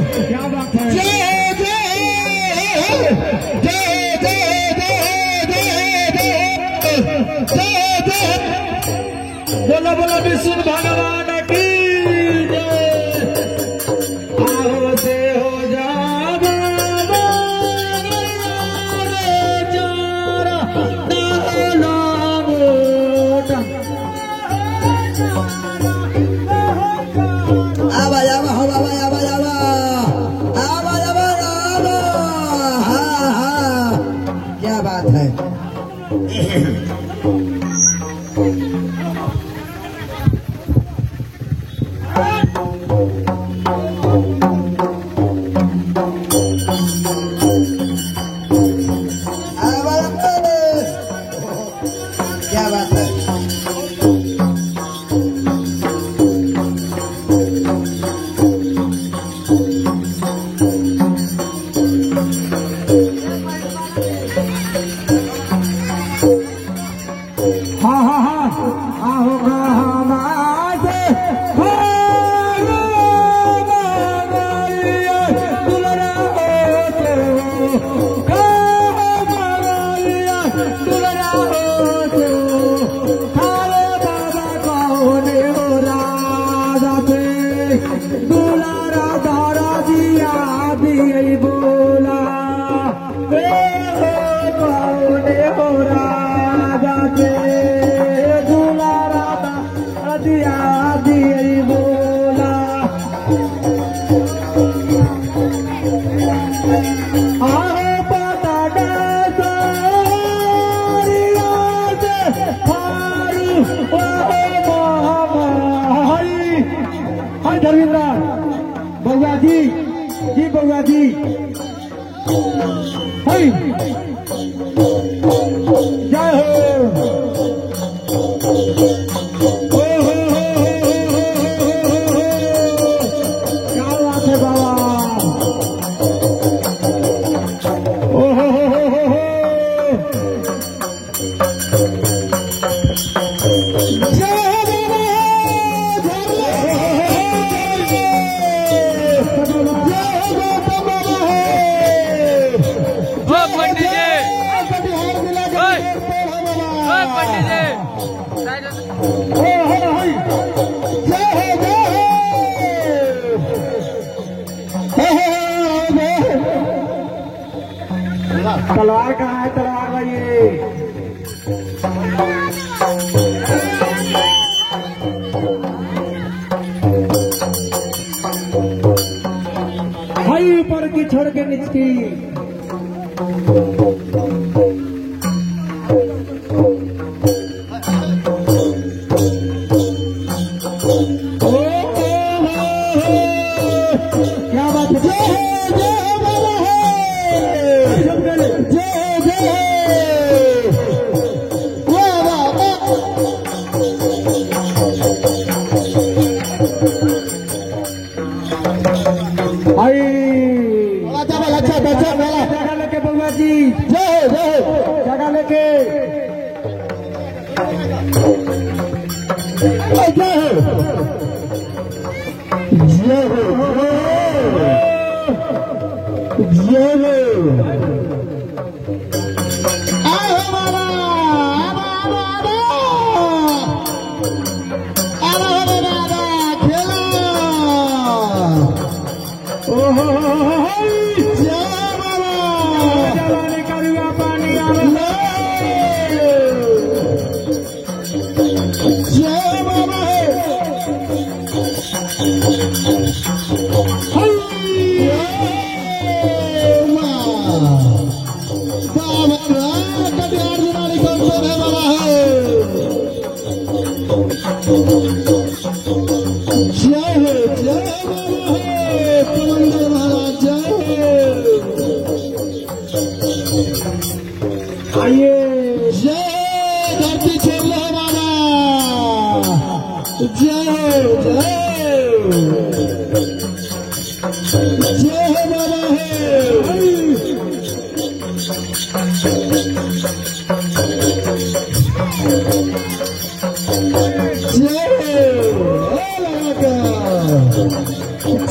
क्या बात है। जय जय जय जय जय बोला बोला विष्णु भगवान की आओ से हो जा क्या बात है। क्या बात है। हाँ हाँ हाँ आओगा हमारे दुलरा दुलरा खारे बाबा कौन हो राजा थे दुलारा धारा दिया भी बोला कौन हो राजा थे दुलारा धारा दिया भी बोला धर्मेंद्र बउआ जी बउआ जी जय हो क्या बात है बाबा। तलवार कहाँ है। तलवार लाइए। भाई ऊपर की छोड़ के नीचे की क्या बात है। जगह लेके बउआ जी जय जय जगह लेके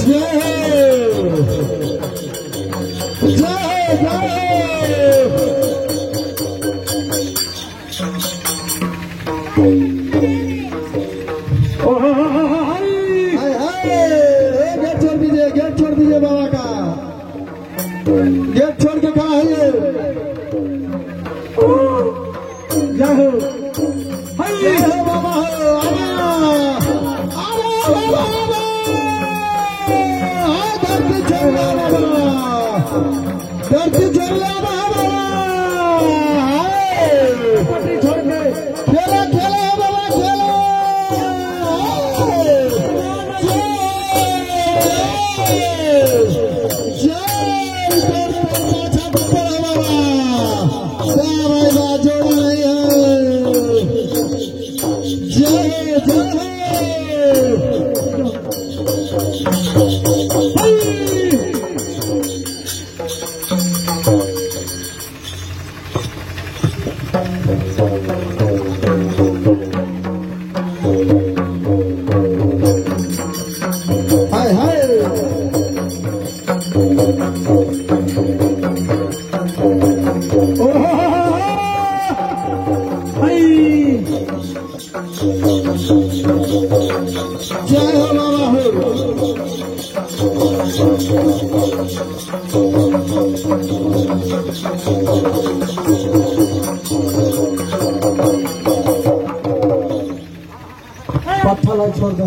जय धरती छोड़ला बाबा, धरती छोड़ला बाबा, पट्टी छोड़ के खेला खेला बाबा खेला, जय हो बाबा हो। पत्थर छोड़ दो।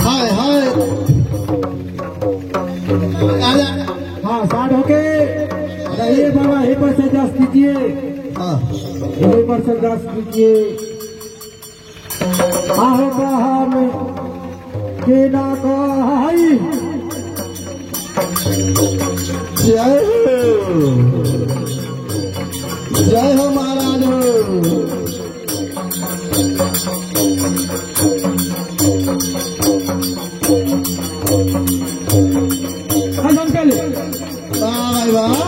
हाय हाय हाँ स्टार्ट होके रहिए बाबा, यहीं पर से दस कीजिए, यहीं पर से दस कीजिए। आहो कहा में के ना कहाई, जय हो महाराज हो। अंकल भाई वाह,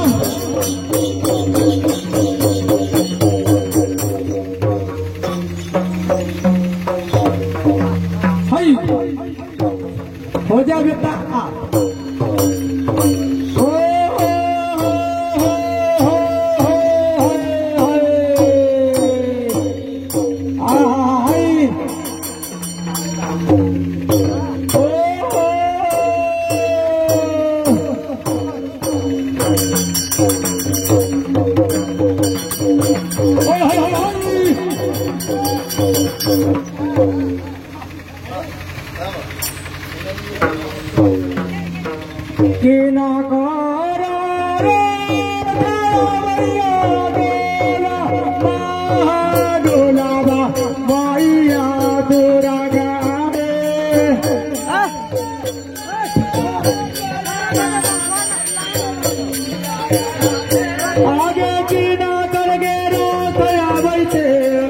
हो जा बेटा के ना डोलावा माइया तोरा गावे, आगे की ना कर गे रोत आवे से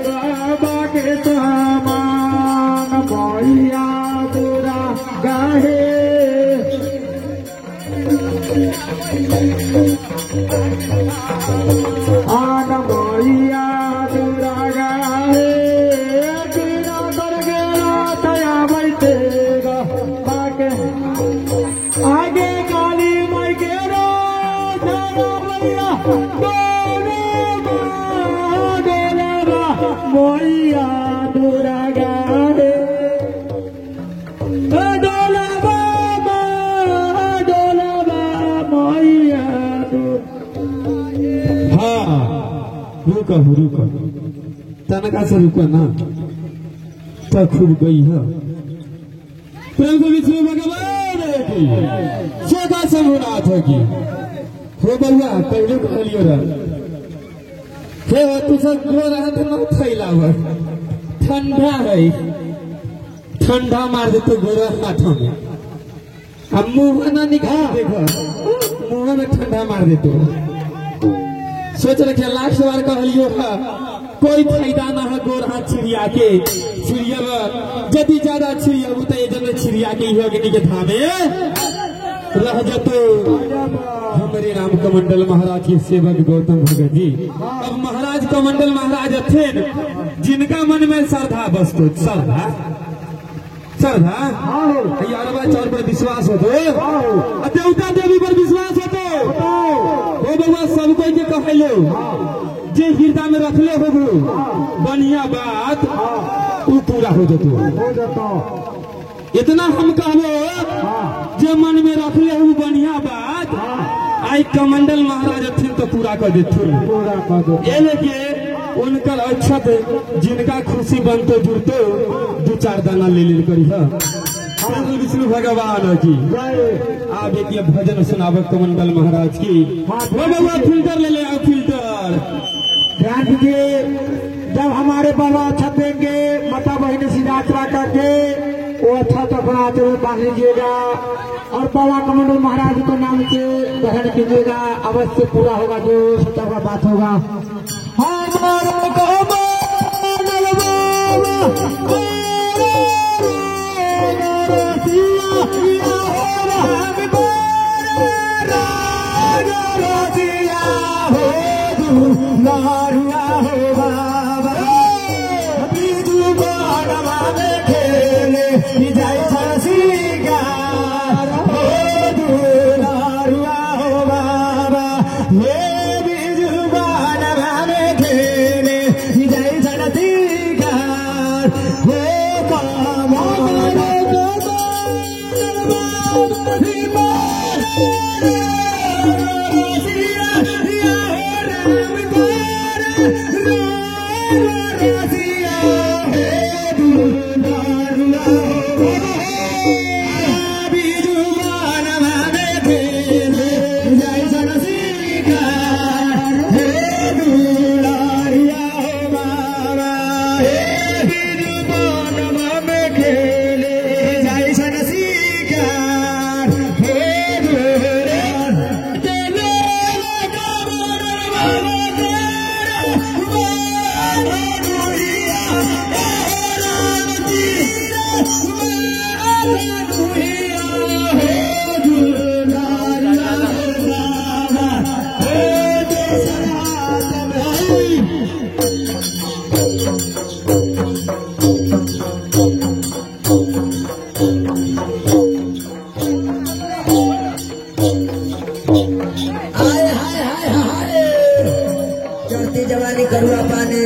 बाबा के सामान माइया तोरा गाहे। आन माइया तोरा गाहे, बिना कर गे तया बैठेगा बाके, आगे काली माई के रो मैया मोइया तोरा गाहे, रुको रुको तनका से रुको ना तो खूब गई है। प्रभु विष्णु भगवान की सदा समूनाथ की हो बउआ पहले कहलियो रे हे तू सब गोर हाथ न फैलाव, ठंडा है, ठंडा मार दे तो गोर हाथों में, अब मुंह ना निकाल देखो, मुंह में ठंडा मार दे तो सोच रखे लास्ट बार कहलियो है कोई फायदा ना है गोर हाथ छिड़िया के, छिड़िया यदि ज्यादा छिड़िया तो ये जब छिड़िया के अग्नि के धामे रह जतो। हमारे राम कमंडल महाराज के सेवक गौतम भगत जी, अब महाराज कमंडल महाराज थे जिनका मन में श्रद्धा बसतो, श्रद्धा श्रद्धा यारवा चौर पर विश्वास हो तो, देवता देवी पर विश्वास हो तो हो बउआ सब कोई के कहलो जे हृदय में रखले हो बढ़िया बात वो पूरा हो जतो। इतना हम कहलो जे मन में रखले हो बढ़िया बात, आई कमंडल महाराज थे तो पूरा कर देते, ये लेके उनका अक्षत जिनका खुशी बनते जुड़ते चार दाना ले ले करी विष्णु भगवान की आप एक भजन सुनावक कमंडल महाराज की भगवान फिल्टर ले आओ फिल्टर। ध्यान दीजिए, जब हमारे बाबा छपेंगे माता बहन सिद्धार्थरा करके वो अच्छा तो अपना आचरण बांध लीजिएगा और बाबा कमंडल महाराज के नाम से ग्रहण कीजिएगा, अवश्य पूरा होगा जो सच्चा का बात होगा। चढ़ती जवानी करुआ पानी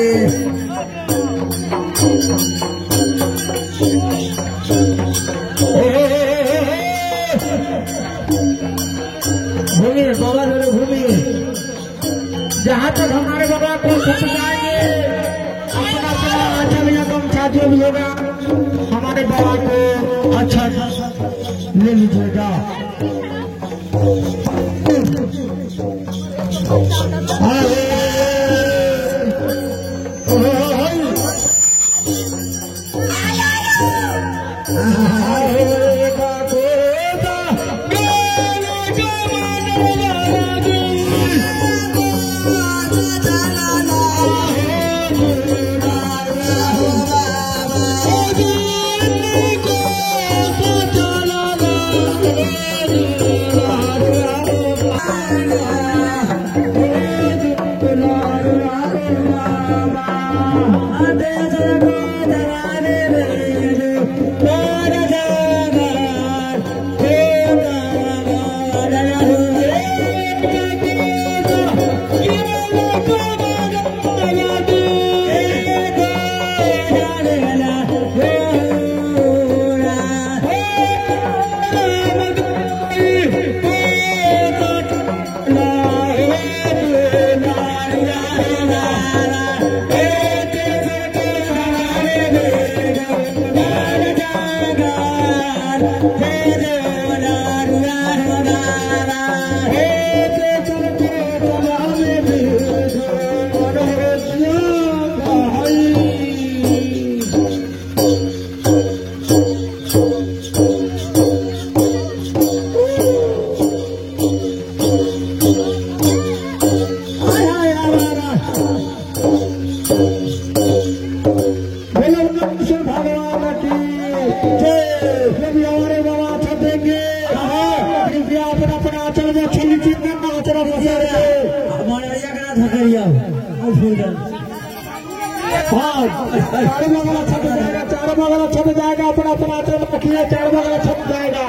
भूमि बाबा मेरे भूमि, जहाँ तक हमारे बाबा को जाएंगे अपना अपना अच्छा भैया गमछा जो भी होगा हमारे बाबा को अच्छा ले लीजिएगा। चारों बगल छप जाएगा, अपना अपना आचरण रखिए, चारों बगल छप जाएगा।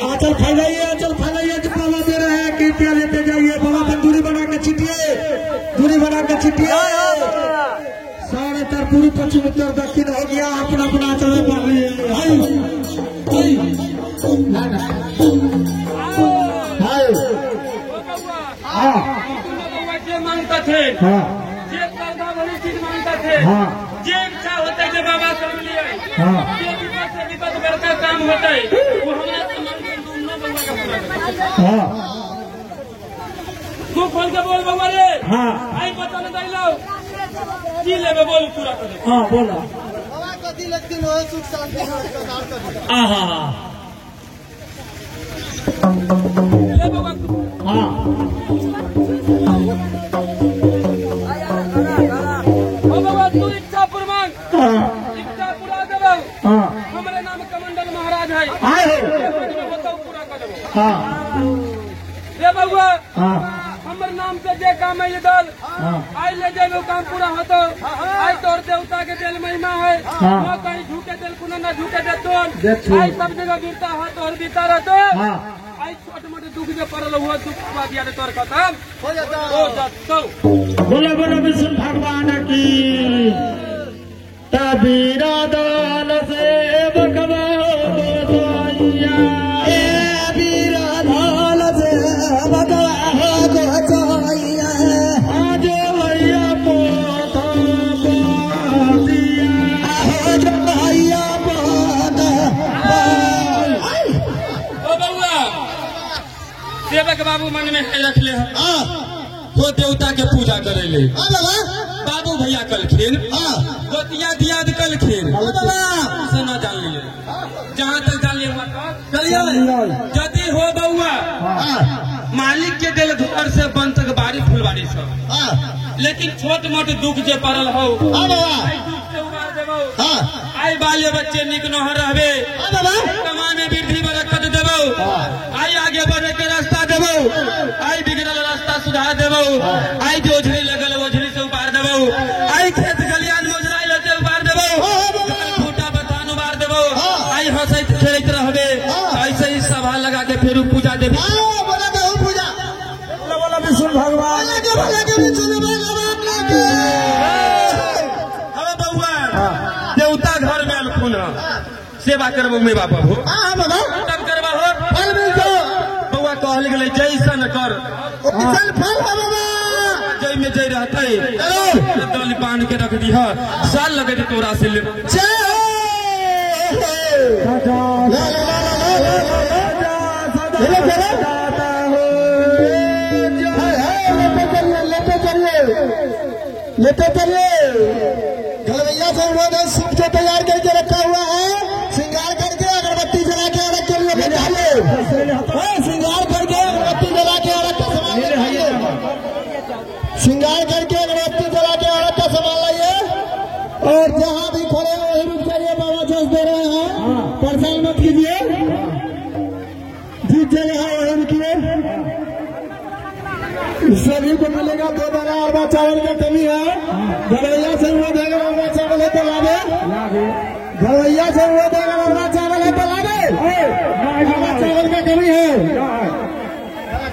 आंचल फैलाइए जो बाबा दे रहे हैं कृपया लेते जाइए। बाबा पर दूरी बना के छिटिए सारे तर पूरी पश्चिम उत्तर दक्षिण हो गया। अपना अपना आंचल में पड़ रही है। मांगता थे जे कर्जा भरी चीज मांगता थे जे इच्छा होता है जो बाबा कर लिए जे विपद से विपद बड़का काम होता है वो हमरा से मांग के तुम न बाबा का पूरा कर। तू खोल के बोल बाबा रे आई पता न दई लो की लेबे बोल पूरा कर। बोला बाबा कथी लगती हो सुख शांति का कर। ले बाबा ओ बाबा तू इच्छा पूरा मांग इच्छा पूरा देबो। हमारे नाम कमंडल महाराज है बताओ पूरा कर देबो। रे बाबा हमर नाम से जे काम है दल आई ले जेबो काम पूरा होतो। आई तोर देवता के दिल महिमा है न कहीं झूठे दिल कुना न झूठे दे तो आई सब जगह गिरता है तोर बीता रहतो। आई छोटे मोटे दुख जो पड़ल हुआ दुख हुआ दिया तोर खत्म हो जाता। बोले विष्णु भगवान की तबीरा दाल से सेवक बाबू मन में रख ले वो देवता के पूजा करे ले बाबू भैया कलखिन गोतिया दियाद कलखिन से न जान लिए जहाँ तक जान लिए यदि हो बउआ मालिक के दिल घर से बन तक बाड़ी फुलबाड़ी सब लेकिन छोट मोट दुख जे पड़ल हो आई बाले बच्चे निक न रहबे कमाने वृद्धि बरकत देबो आई आगे बढ़े के रास्ता देबो आई बिगड़ल रास्ता सुधार देबो आई जो ओझरी लगल ओझरी से उबार देबो आई खेत गलियान मोजराई लेते उबार देबो फूटा बथान उबार देबो आई हंसैत खेलैत रहबे ऐसे ही सभा लगा के फिर पूजा देबी। बोला विष्णु भगवान देवता घर में अलखुन सेवा करबो में बाप हो तब करबा हो फल मिलतो बउआ कहल गेलै जैसन कर जय में जय रहते दल बांध के रख दी साल लगे तोरा से ले लेते चलिए घलवैया से उन्होंने सूप से तैयार करके रखा हुआ है। श्रृंगार करके अगरबत्ती जला के औरत के लिए बैठाइए। श्रृंगार करके अगरबत्ती जला के औरत का सामान लाइए। श्रृंगार करके अगरबत्ती जला के औरत का सामान लाइए और जहाँ भी खड़े हो वहीं रुक जाइए। बाबा जस दे रहे हैं परेशान मत कीजिए। जीत जगह है वहीं रुकिए। सभी को मिलेगा 2 दाना अरबा चावल का कमी है। घरवैया से वो देगा अरबा चावल है तो लागे घरवैया से वो देगा अरबा चावल है तो लागे अरबा चावल का कमी है।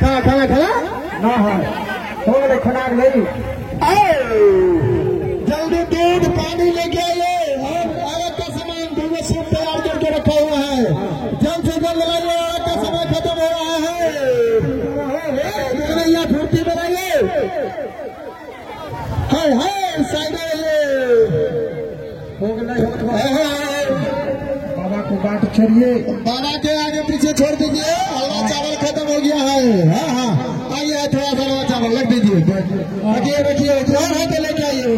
खड़ा ना है हो गए खड़ा नहीं जल्दी दूध पानी लेके आइए। औरत का सामान दूध सूप तैयार करके रखा हुआ है। जल्द से जल्द लाइए। औरत का समय खत्म हो रहा है। फूर्ति बनाइए। साइड बाबा को बात छोड़िए। बाबा के आगे पीछे छोड़ दीजिए। हलवा चावल खत्म हो गया है। आइए थोड़ा सा हलवा चावल लग दीजिए। रखिए थोड़ा है तो लेके आइए।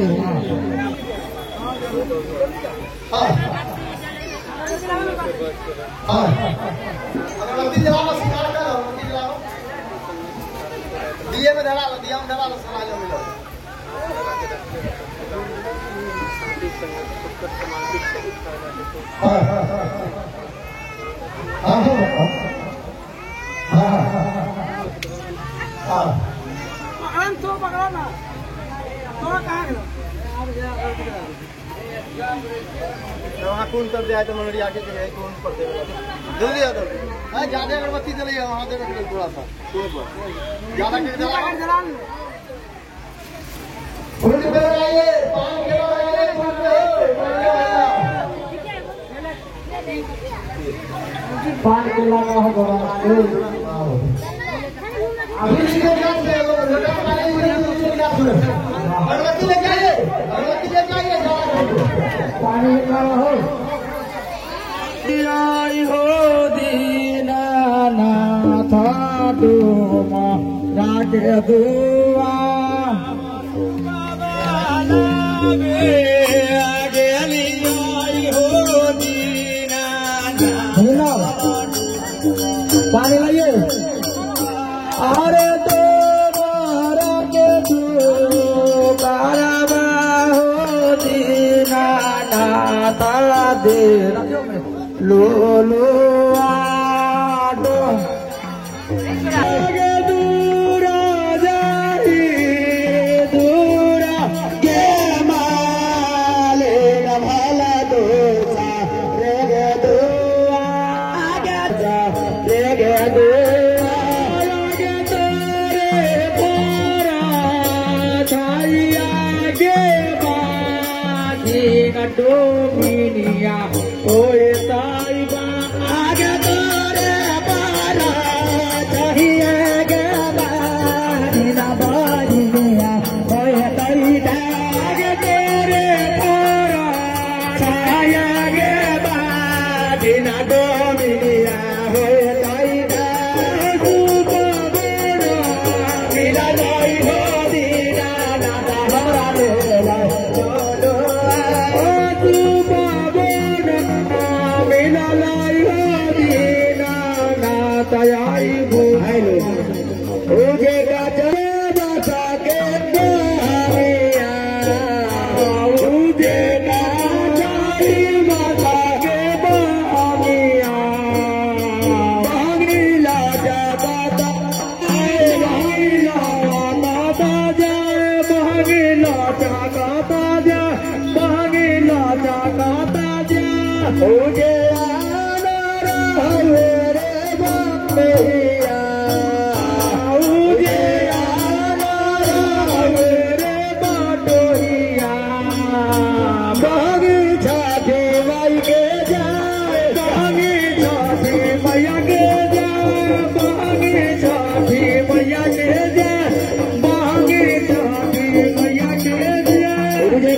दिए में धरा लो, दिया में धरा लो, समाज में मिलो। तो पकड़ो ना, तो कहाँ गए? वहाँ कौन कर दिया है तो मनोरिया के जगह कौन पर दे जल्दी आ जाओ। हाँ ज्यादा अगरबत्ती जलाई है वहाँ दे रखो थोड़ा सा ज्यादा के जला फूल पे लगाइए, पान के लगाइए, फूल पे पान के लगा हो अभी नीचे जाते हैं लोग रोटा बनाए हुए हैं नीचे जाते हैं अगरबत्ती लेके आइए, अगरबत्ती लेके आइए पानी लगा हो आई हो दीनानाथ डोमा राज दुआ पानी लाइए अरे तो मारा के तू बाबा हो दीनानाथ दे लो लो आडो दूरा जाई दूरा के माले भला दोसा रे दुआ आगे जा रे दुआ आगे तेरे पारा छाया के बाजी गडो मिनिया ओए साईबा आगे तोरे पारा चाहिए गे बाजी ना बाजी मिया ओए साईबा आगे तेरे पारा छाया गे बाजी ना दो मिनिया ओए साईबा तू को बेड़ा मिला नहीं हो दीना ना हमारा लेला चलो तू मिला लाई हो दीना ना तैयारी बुझाइलो उजे का चले बचा के बहारिया उजे का चाई बचा के बहारिया भागनी ला जा दादा भागनी ला दादा जाए भागनी ला जा दादा जा भागनी ला जा दादा जा मुझे आना रहे रे बंदेया मुझे आना रहे रे बाटोरिया बगीचा देवाई के जाए बगीचा देवैया के जाए बगीचा देवैया के जाए बगीचा देवैया के जाए मुझे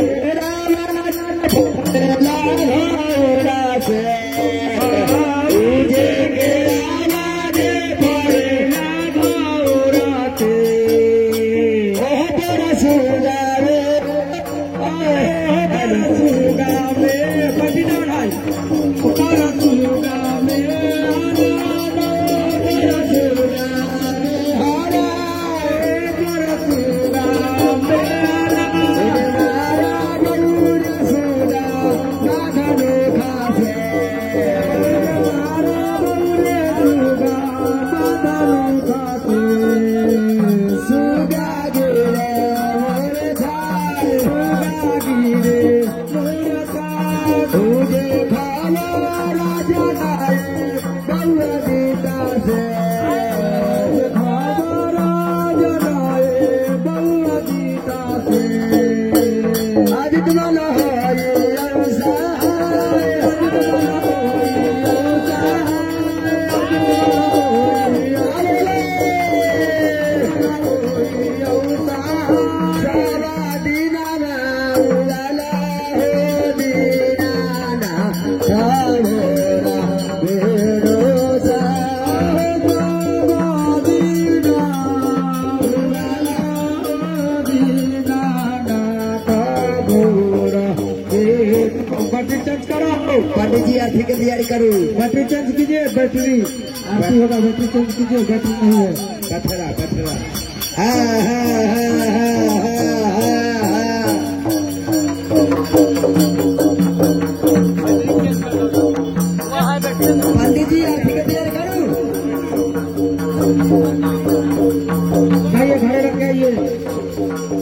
पंडित जी आरती की तैयारी करो। बैटरी चेंज कीजिए, बैटरी आरती होगा, बैटरी चेंज कीजिए, बैटरी नहीं है। कथरा पंडित जी आप टिकट तैयार करो आइए घरे रख के आइए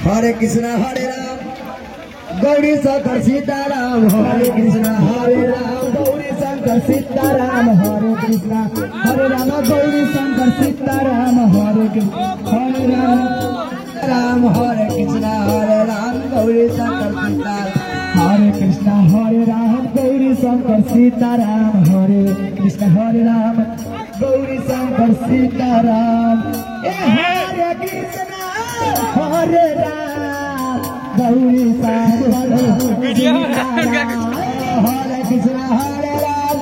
हरे कृष्णा हरे राम गौरी शंकर सीताराम हरे कृष्णा हरे राम गौरी शंकर सीताराम हरे कृष्णा हरे राम गौरी शंकर सीताराम हरे कृष्णा हरे राम हरे कृष्णा हरे राम गौरी शंकर सीताराम हरे कृष्णा हरे राम गौरी शंकर सीताराम हरे कृष्णा हरे राम गौरी शंकर सीताराम हरे कृष्णा हरे राम गौरी शंकर हरे कृष्णा हरे राम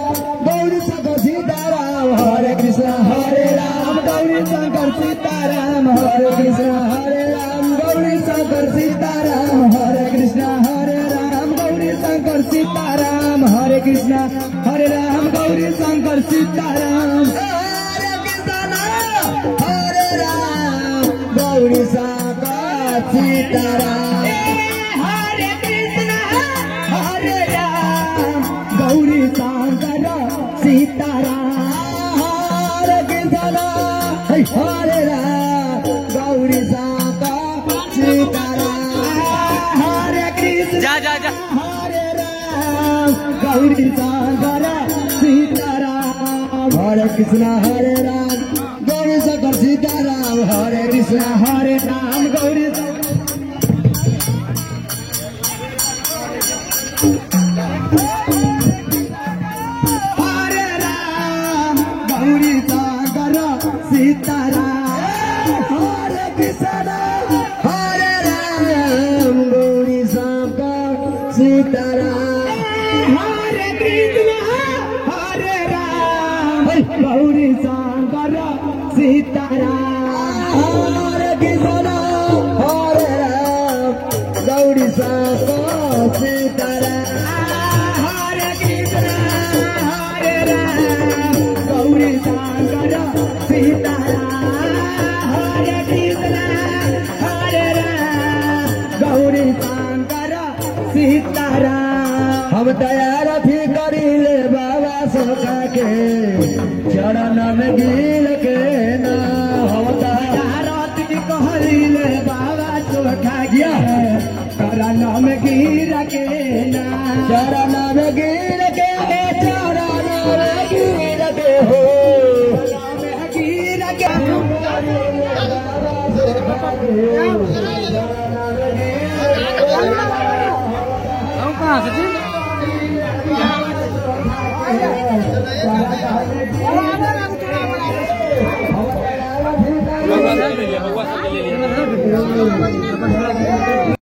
गौरी शंकर सीताराम हरे कृष्णा हरे राम गौरी शंकर सीताराम हरे कृष्णा हरे राम गौरी शंकर सीताराम हरे कृष्णा हरे राम गौरी शंकर सीताराम हरे कृष्णा हरे राम गौरी शंकर सीताराम हरे कृष्णा हरे राम गौरी शंकर सीताराम हरे कृष्णा हरे राम गौरी शंकर सीताराम हरे कृष्णा हरे राम गौरी शंकर सीताराम हरे कृष्णा हरे राम गौरी शंकर सीताराम हरे कृष्णा हरे राम गौरी शंकर सीताराम हरे कृष्णा हरे राम गौरी हरे राम गौरी शंकर सीताराम हरे कृष्णा हरे राम गौरी शंकर सीताराम हरे कृष्णा हरे राम गौरी शंकर सीताराम हरे कृष्णा हरे राम गौरी शंकर सीताराम हरे कृष्णा हरे राम गौरी शंकर सीताराम हरे कृष्णा हरे राम गौरी शंकर सीताराम हम तैयार थी करी ले बाबा सोखा के चरण में गिर के ना हम तैयार थी करी ले बाबा सोखा के चरण में गिर के ना चरण में गिर के चरण में गिर के हो गिर के कहाँ से जी? ले लिया